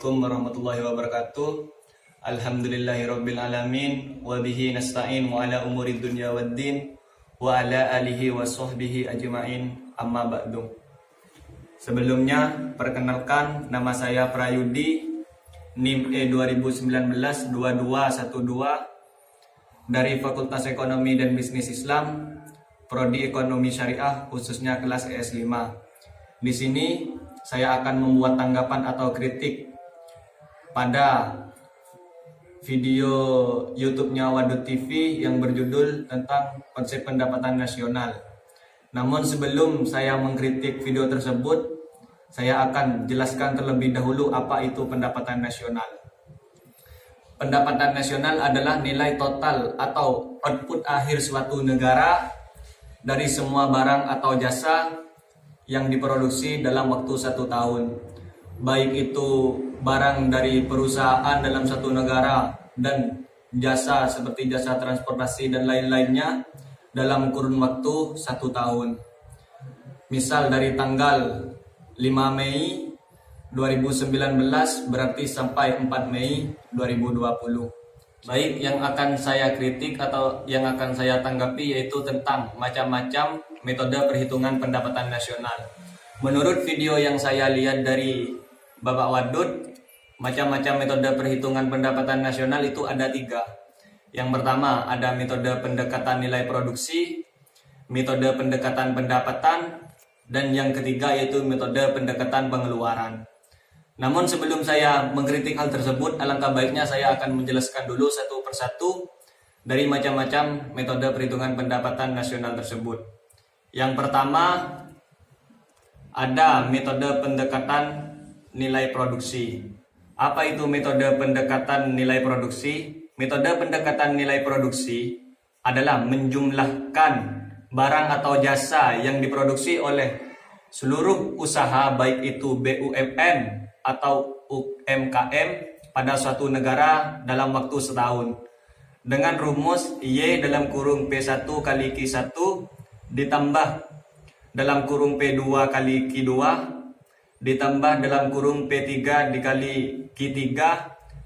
Assalamualaikum warahmatullahi wabarakatuh. Alhamdulillahirabbil alamin wa bihi nasta'in wa ala umuri dunya waddin wa ala alihi wa sahbihi ajma'in, amma ba'du. Sebelumnya perkenalkan, nama saya Prayudi, NIM E2019-2212 dari Fakultas Ekonomi dan Bisnis Islam, Prodi Ekonomi Syariah, khususnya kelas ES5. Di sini saya akan membuat tanggapan atau kritik pada video YouTube-nya Wadud TV yang berjudul tentang konsep pendapatan nasional. Namun sebelum saya mengkritik video tersebut, saya akan jelaskan terlebih dahulu apa itu pendapatan nasional. Pendapatan nasional adalah nilai total atau output akhir suatu negara dari semua barang atau jasa yang diproduksi dalam waktu 1 tahun, baik itu barang dari perusahaan dalam satu negara dan jasa seperti jasa transportasi dan lain-lainnya dalam kurun waktu 1 tahun. Misal dari tanggal 5 Mei 2019 berarti sampai 4 Mei 2020. Baik, yang akan saya kritik atau yang akan saya tanggapi yaitu tentang macam-macam metode perhitungan pendapatan nasional. Menurut video yang saya lihat dari Bapak Wadud, macam-macam metode perhitungan pendapatan nasional itu ada 3. Yang pertama ada metode pendekatan nilai produksi, metode pendekatan pendapatan, dan yang ketiga yaitu metode pendekatan pengeluaran. Namun sebelum saya mengkritik hal tersebut, alangkah baiknya saya akan menjelaskan dulu satu persatu dari macam-macam metode perhitungan pendapatan nasional tersebut. Yang pertama ada metode pendekatan nilai produksi. Apa itu metode pendekatan nilai produksi? Metode pendekatan nilai produksi adalah menjumlahkan barang atau jasa yang diproduksi oleh seluruh usaha, baik itu BUMN atau UMKM pada suatu negara dalam waktu setahun, dengan rumus Y dalam kurung P1 kali Q1 ditambah dalam kurung P2 kali Q2 ditambah dalam kurung P3 dikali Q3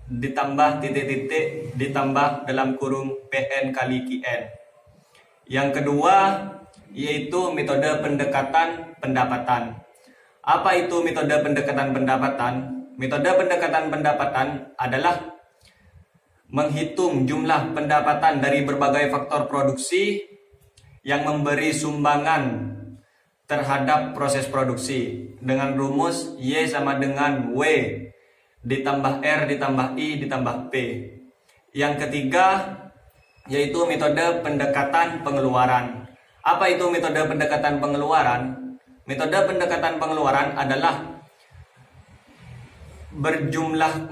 ditambah titik-titik ditambah dalam kurung PN kali QN. Yang kedua yaitu metode pendekatan pendapatan. Apa itu metode pendekatan pendapatan? Metode pendekatan pendapatan adalah menghitung jumlah pendapatan dari berbagai faktor produksi yang memberi sumbangan terhadap proses produksi dengan rumus Y sama dengan W ditambah R ditambah I ditambah P. Yang ketiga yaitu metode pendekatan pengeluaran. Apa itu metode pendekatan pengeluaran? Metode pendekatan pengeluaran adalah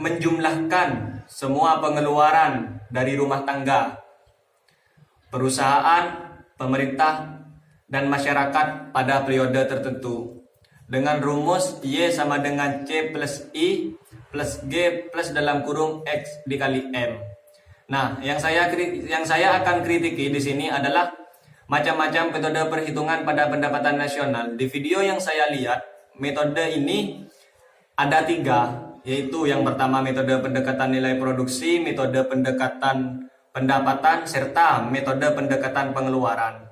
menjumlahkan semua pengeluaran dari rumah tangga, perusahaan, pemerintah, dan masyarakat pada periode tertentu dengan rumus Y sama dengan C plus I plus G plus dalam kurung X dikali M. Nah, yang saya akan kritiki di sini adalah macam-macam metode perhitungan pada pendapatan nasional. Di video yang saya lihat, metode ini ada 3, yaitu yang pertama metode pendekatan nilai produksi, metode pendekatan pendapatan, serta metode pendekatan pengeluaran.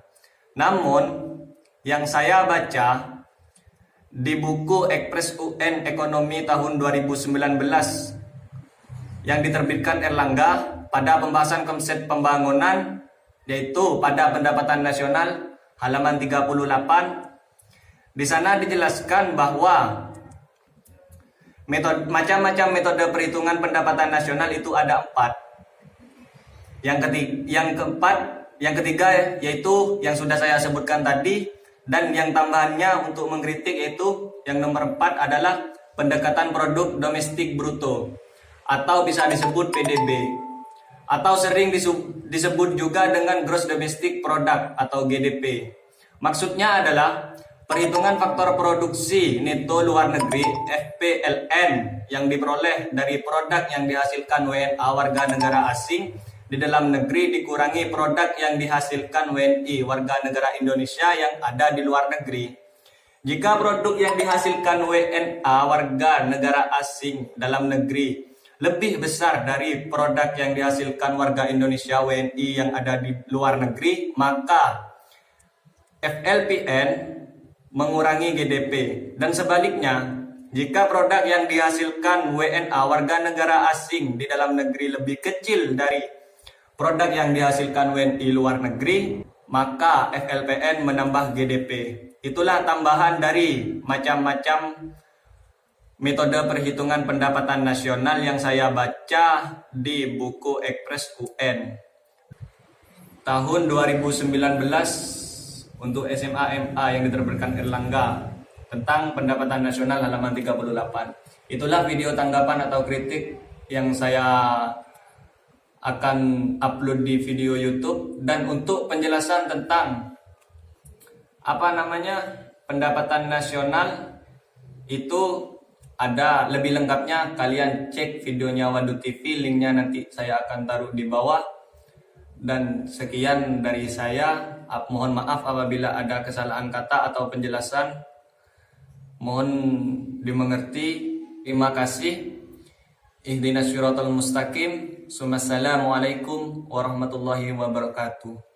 Namun, yang saya baca di buku Ekspres UN Ekonomi tahun 2019 yang diterbitkan Erlangga pada pembahasan konsep pembangunan, yaitu pada pendapatan nasional halaman 38, di sana dijelaskan bahwa macam-macam metode perhitungan pendapatan nasional itu ada 4. Yang ketiga yaitu yang sudah saya sebutkan tadi, dan yang tambahannya untuk mengkritik yaitu yang nomor 4 adalah pendekatan produk domestik bruto atau bisa disebut PDB, atau sering disebut juga dengan Gross Domestic Product atau GDP. Maksudnya adalah perhitungan faktor produksi neto luar negeri FPLN yang diperoleh dari produk yang dihasilkan WNA warga negara asing di dalam negeri dikurangi produk yang dihasilkan WNI warga negara Indonesia yang ada di luar negeri. Jika produk yang dihasilkan WNA warga negara asing dalam negeri lebih besar dari produk yang dihasilkan warga Indonesia WNI yang ada di luar negeri, maka FLPN mengurangi GDP. Dan sebaliknya, jika produk yang dihasilkan WNA warga negara asing di dalam negeri lebih kecil dari produk yang dihasilkan WNI luar negeri, maka FLPN menambah GDP. Itulah tambahan dari macam-macam metode perhitungan pendapatan nasional yang saya baca di buku Ekspres UN. Tahun 2019 untuk SMA MA yang diterbitkan Erlangga tentang pendapatan nasional halaman 38. Itulah video tanggapan atau kritik yang saya akan upload di video YouTube. Dan untuk penjelasan tentang pendapatan nasional itu ada lebih lengkapnya, kalian cek videonya Wadu TV, linknya nanti saya akan taruh di bawah. Dan sekian dari saya, mohon maaf apabila ada kesalahan kata atau penjelasan, mohon dimengerti. Terima kasih. Ihdinas siratal mustaqim. Assalamualaikum warahmatullahi wabarakatuh.